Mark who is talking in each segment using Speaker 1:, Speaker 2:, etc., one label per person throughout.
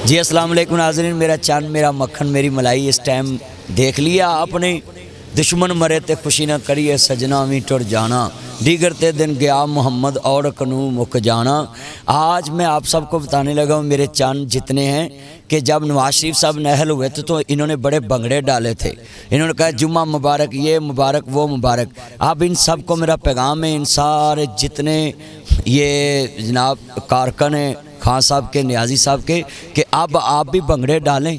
Speaker 1: जी अस्सलाम वालेकुम नाज़रीन, मेरा चांद मेरा मक्खन मेरी मलाई। इस टाइम देख लिया आपने, दुश्मन मरे ते खुशी न करिए सजना भी टुर जाना, दीगर ते दिन गया मोहम्मद और कनू मुक जाना। आज मैं आप सबको बताने लगा हूँ मेरे चांद जितने हैं कि जब नवाज शरीफ साहब नाअहल हुए थे तो इन्होंने बड़े भंगड़े डाले थे। इन्होंने कहा जुम्मा मुबारक, ये मुबारक, वो मुबारक। अब इन सब को मेरा पैगाम है, इन सारे जितने ये जनाब कारकन हैं खान साहब के, नियाजी साहब के, कि अब आप भी भंगड़े डालें।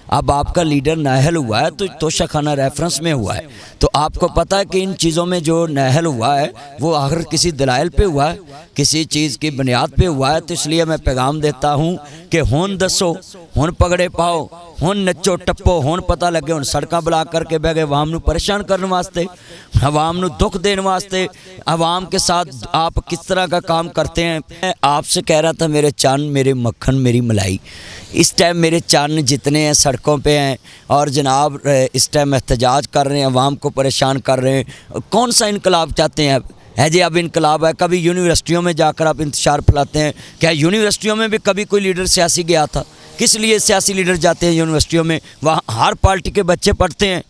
Speaker 1: अब आपका लीडर नाअहल हुआ है तो तोशाखाना रेफरेंस में हुआ है, तो आपको पता है कि इन चीज़ों में जो नाअहल हुआ है वो आखिर किसी दलाइल पे हुआ है, किसी चीज़ की बुनियाद पे हुआ है। तो इसलिए मैं पैगाम देता हूँ कि हुन दसो, हुन पगड़े पाओ, हुन नचो टप्पो, हुन पता लगे, हुन सड़क ब्लॉक करके बह गए अवाम नू परेशान करने वास्ते, अवाम नू दुख देने वास्ते। अवाम के साथ आप किस तरह का काम करते हैं। मैं आपसे कह रहा था मेरे चांद मेरे मक्खन मेरी मलाई, इस टाइम मेरे चांद जितने हैं सड़कों पे हैं और जनाब इस टाइम एहतजाज कर रहे हैं, अवाम को परेशान कर रहे हैं। कौन सा इनकलाब चाहते हैं आप? है जी, अब इनकलाब है। कभी यूनिवर्सिटियों में जाकर आप इंतशार फैलाते हैं, क्या यूनिवर्सिटियों में भी कभी कोई लीडर सियासी गया था? किस लिए सियासी लीडर जाते हैं यूनिवर्सिटियों में? वहाँ हर पार्टी के बच्चे पढ़ते हैं।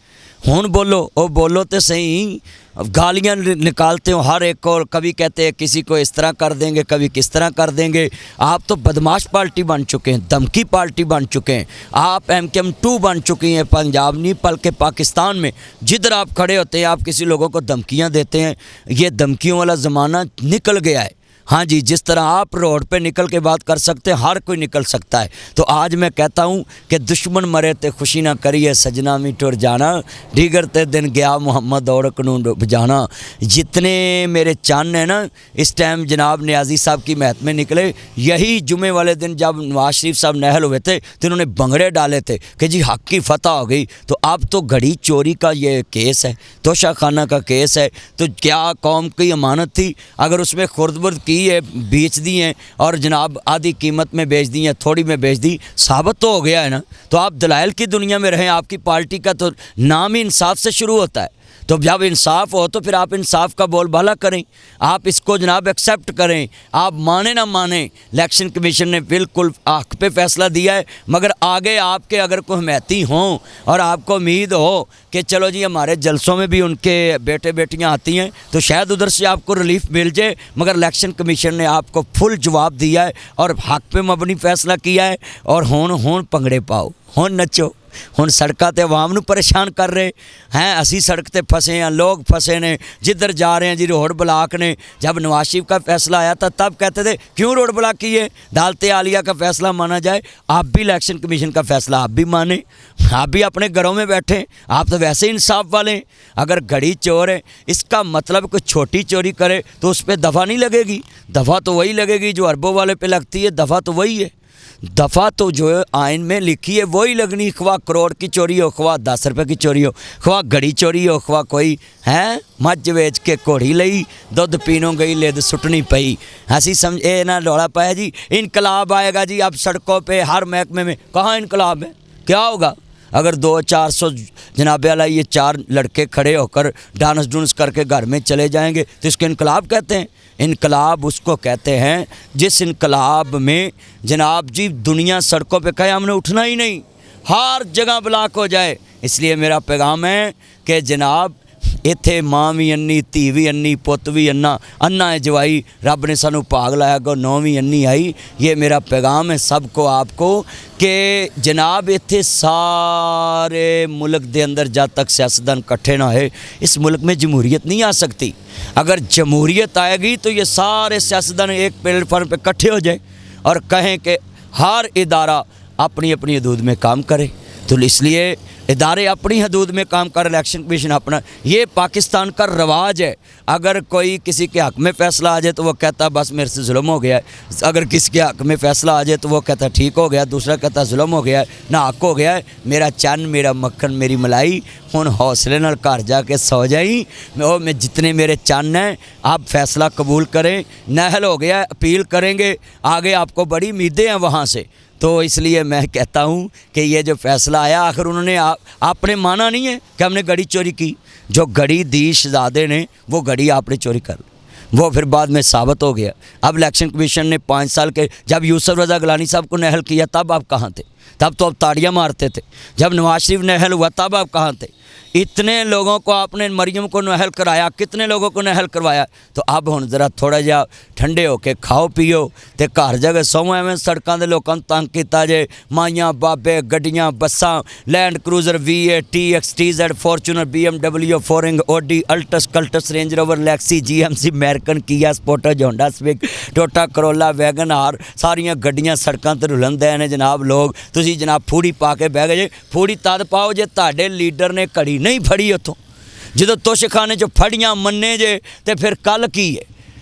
Speaker 1: हुन बोलो, ओ बोलो तो सही, गालियाँ निकालते हो हर एक को, और कभी कहते हैं किसी को इस तरह कर देंगे, कभी किस तरह कर देंगे। आप तो बदमाश पार्टी बन चुके हैं, धमकी पार्टी बन चुके हैं, आप MKM2 बन चुकी हैं पंजाब नहीं बल्कि पाकिस्तान में। जिधर आप खड़े होते हैं आप किसी लोगों को धमकियाँ देते हैं। ये धमकियों वाला ज़माना निकल गया है। हाँ जी, जिस तरह आप रोड पे निकल के बात कर सकते हैं, हर कोई निकल सकता है। तो आज मैं कहता हूँ कि दुश्मन मरे ते खुशी ना करिए सजना मी टुर जाना, दीगर ते दिन गया मोहम्मद और कानून डूब जाना। जितने मेरे चांद हैं ना, इस टाइम जनाब नियाजी साहब की महत में निकले। यही जुमे वाले दिन जब नवाज शरीफ साहब नाअहल हुए थे तो इन्होंने भंगड़े डाले थे कि जी हक की फतह हो गई। तो अब तो घड़ी चोरी का ये केस है, तोशाखाना का केस है। तो क्या कौम की अमानत थी, अगर उसमें खुर्द-बुर्द की है, बेच दी हैं और जनाब आधी कीमत में बेच दी हैं, थोड़ी में बेच दी, साबित तो हो गया है ना। तो आप दलाइल की दुनिया में रहें। आपकी पार्टी का तो नाम ही इंसाफ से शुरू होता है। तो जब इंसाफ हो तो फिर आप इंसाफ का बोलबाला करें, आप इसको जनाब एक्सेप्ट करें। आप माने ना माने, इलेक्शन कमीशन ने बिल्कुल हक पे फैसला दिया है, मगर आगे आपके अगर कोई हमायती हों और आपको उम्मीद हो कि चलो जी हमारे जलसों में भी उनके बेटे बेटियां आती हैं तो शायद उधर से आपको रिलीफ मिल जाए, मगर इलेक्शन कमीशन ने आपको फुल जवाब दिया है और हक पे मबनी फैसला किया है। और हुन भंगड़े पाओ, हुन नचो, हुन सड़कों ते अवाम नू परेशान कर रहे हैं। असी सड़क ते फसे हैं, लोग फसे ने, जिधर जा रहे हैं जी रोड ब्लॉक ने। जब नवाज शरीफ का फैसला आया था तब कहते थे क्यों रोड ब्लॉक किए, अदालत आलिया का फैसला माना जाए। आप भी इलेक्शन कमीशन का फैसला आप भी माने, आप भी अपने घरों में बैठे, आप तो वैसे ही इंसाफ वाले हैं। अगर घड़ी चोर है, इसका मतलब कोई छोटी चोरी करे तो उस पर दफ़ा नहीं लगेगी। दफ़ा तो वही लगेगी जो अरबों वाले पे लगती है, दफ़ा तो वही है। दफ़ा तो जो आइन में लिखी है वही लगनी, ख्वा करोड़ की चोरी हो, ख्वा 10 रुपये की चोरी हो, ख्वा घड़ी चोरी हो, ख्वा कोई है मझ वेच के घोड़ी लई, दुध पीनों गई लेद सुटनी पई। हंसी समझ ए ना डोला पाया जी इनकलाब आएगा जी। अब सड़कों पे हर महकमे में कहाँ इनकलाब है? क्या होगा अगर 200-400 जनाबे वाला ये 4 लड़के खड़े होकर डांस डूंस करके घर में चले जाएंगे तो इसको इनकलाब कहते हैं? इनकलाब उसको कहते हैं जिस इनकलाब में जनाब जी दुनिया सड़कों पे कहे हमने उठना ही नहीं, हर जगह ब्लॉक हो जाए। इसलिए मेरा पैगाम है कि जनाब इत्थे माँ भी अन्नी, धी भी अन्नी, पुत भी अन्ना है जवाई, रब ने सानू भाग लाया गो 9वीं अन्नी आई। ये मेरा पैगाम है सबको आपको कि जनाब इत्थे सारे मुल्क दे अंदर जब तक सियासतदान इकट्ठे ना है इस मुल्क में जमहूरीत नहीं आ सकती। अगर जमहूरीत आएगी तो ये सारे सियासतदान एक प्लेटफार्म पे इकट्ठे हो जाए और कहें कि हर इदारा अपनी अपनी हदूद में काम करे। तो इसलिए इदारे अपनी हदूद में काम कर, इलेक्शन कमीशन अपना। ये पाकिस्तान का रवाज है। अगर कोई किसी के हक़ में फ़ैसला आ जाए तो वो कहता बस मेरे से जुल्म हो गया है, अगर किसी के हक़ में फ़ैसला आ जाए तो वो कहता ठीक हो गया, दूसरा कहता जुल्म हो गया है, ना हक़ हो गया है। मेरा चन्न मेरा मक्खन मेरी मलाई, हुन हौसले नाल घर जाके सो जाई। मैं जितने मेरे चन्न हैं आप फैसला कबूल करें। नाअहल हो गया है, अपील करेंगे, आगे आपको बड़ी उम्मीदें हैं वहाँ से। तो इसलिए मैं कहता हूँ कि ये जो फ़ैसला आया आखिर उन्होंने आपने माना नहीं है कि हमने घड़ी चोरी की। जो घड़ी दी शहजादे ने वो घड़ी आपने चोरी कर ली। वो फिर बाद में साबित हो गया। अब इलेक्शन कमीशन ने 5 साल के, जब यूसुफ रज़ा गिलानी साहब को नाअहल किया तब आप कहाँ थे? तब तो आप ताड़ियाँ मारते थे। जब नवाज शरीफ नाअहल हुआ तब आप कहाँ थे? इतने लोगों को आपने मरियम को नाअहल कराया, कितने लोगों को नाअहल करवाया। तो अब हुण जरा थोड़ा जिहा ठंडे होके खाओ पीओ ते घर जगह सौ। एवें सड़कों के लोगों को तंग किया जे, माइयां बाबे गड्डियां बसां, Land Cruiser VA TX TZ Fortuner BMW फोरिंग Audi Altis Cultus Range Rover लैक्सी GMC American Kia Sportage Honda स्विग टोटा करोला वैगन आर सारियां गड्डियां सड़कों ते रुलन दे ने जनाब। लोग तुसी जनाब फूड़ी पा के बह गए जे। फूड़ी तद पाओ जे तुहाडे लीडर ने घड़ी नहीं फड़ी उत्थों, जो तोशखाने चो फड़ियां मन्ने जे ते फिर कल की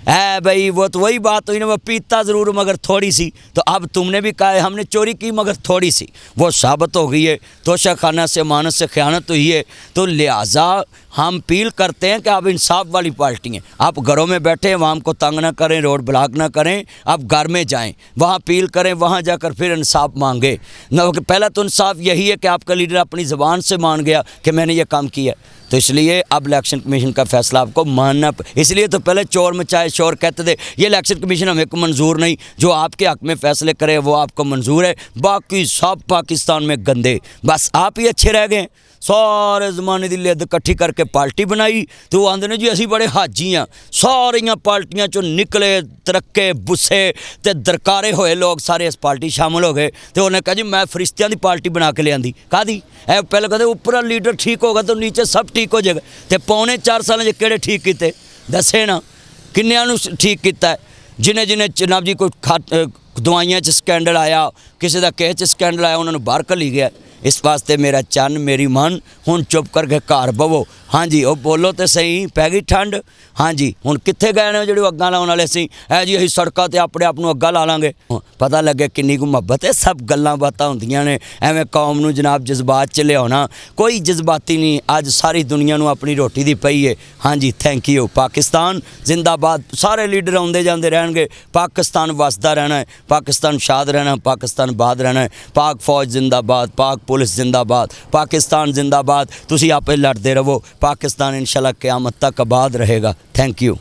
Speaker 1: है भाई? वो तो वही बात हुई ना, वो पीता ज़रूर मगर थोड़ी सी। तो अब तुमने भी कहा है हमने चोरी की मगर थोड़ी सी, वो साबित हो गई है। तोशाखाना से मानत से ख़यानत हुई है। तो लिहाजा हम अपील करते हैं कि आप इंसाफ वाली पार्टी हैं। आप घरों में बैठे आवाम को तंग ना करें, रोड ब्लॉक ना करें, आप घर में जाएं, वहाँ अपील करें, वहाँ जाकर फिर इंसाफ मांगे। न पहला तो इंसाफ यही है कि आपका लीडर अपनी ज़बान से मान गया कि मैंने ये काम किया। तो इसलिए अब इलेक्शन कमीशन का फैसला आपको मानना, इसलिए तो पहले चोर मचाए शोर कहते थे। ये इलेक्शन कमीशन हमें को मंजूर नहीं, जो आपके हक़ में फ़ैसले करे वो आपको मंजूर है। बाकी सब पाकिस्तान में गंदे, बस आप ही अच्छे रह गए। सारे जमाने की लिद इकट्ठी करके पार्टी बनाई तो वो आंदे ने जी असी बड़े हाजी हाँ। सारिया पार्टियां चो निकले तरक्के बुस्से ते दरकारे होए लोग सारे इस पार्टी शामिल हो गए। तो उन्हें कहा जी मैं फरिश्तियां की पार्टी बना के लियांदी कादी है। पहले कहते ऊपर लीडर ठीक होगा तो नीचे सब ठीक हो जाएगा। तो पौने 4 साल किहड़े ठीक किते दसे ना, किन्नियां नूं ठीक किया है? जिन्हें जिन्हें जनाब जी कोई दवाइयां च स्कैंडल आया, किसी का किस च स्कैंडल आया, उन्होंने बाहर घली गया। इस वास्ते मेरा चन मेरी मन हुण चुप करके घर बवो। हाँ जी, वो बोलो तो सही, पै गई ठंड। हाँ जी, हुण कित्थे गए ने जिहड़े अग्गां लाउण वाले सी? है जी असीं सड़कां ते अपने आप नूं अग्गां ला लांगे। पता लगे किन्नी कु मुहब्बत है। सब गल्लां बातां हुंदियां ने, एवें कौम नूं जनाब जज्बात च लियाउणा कोई जज्बाती नहीं। अज सारी दुनिया नूं अपनी रोटी दी पई है। हाँ जी, थैंक यू। पाकिस्तान जिंदाबाद। सारे लीडर आउंदे जांदे रहणगे, पाकिस्तान वसदा रहना है, पाकिस्तान शाद रहना, पाकिस्तान बाद रहना है। पाक फौज जिंदाबाद, पाक पुलिस जिंदाबाद, पाकिस्तान जिंदाबाद। तुसीं आपे लड़ते रहो, पाकिस्तान इंशाल्लाह क़यामत तक आबाद रहेगा। Thank you.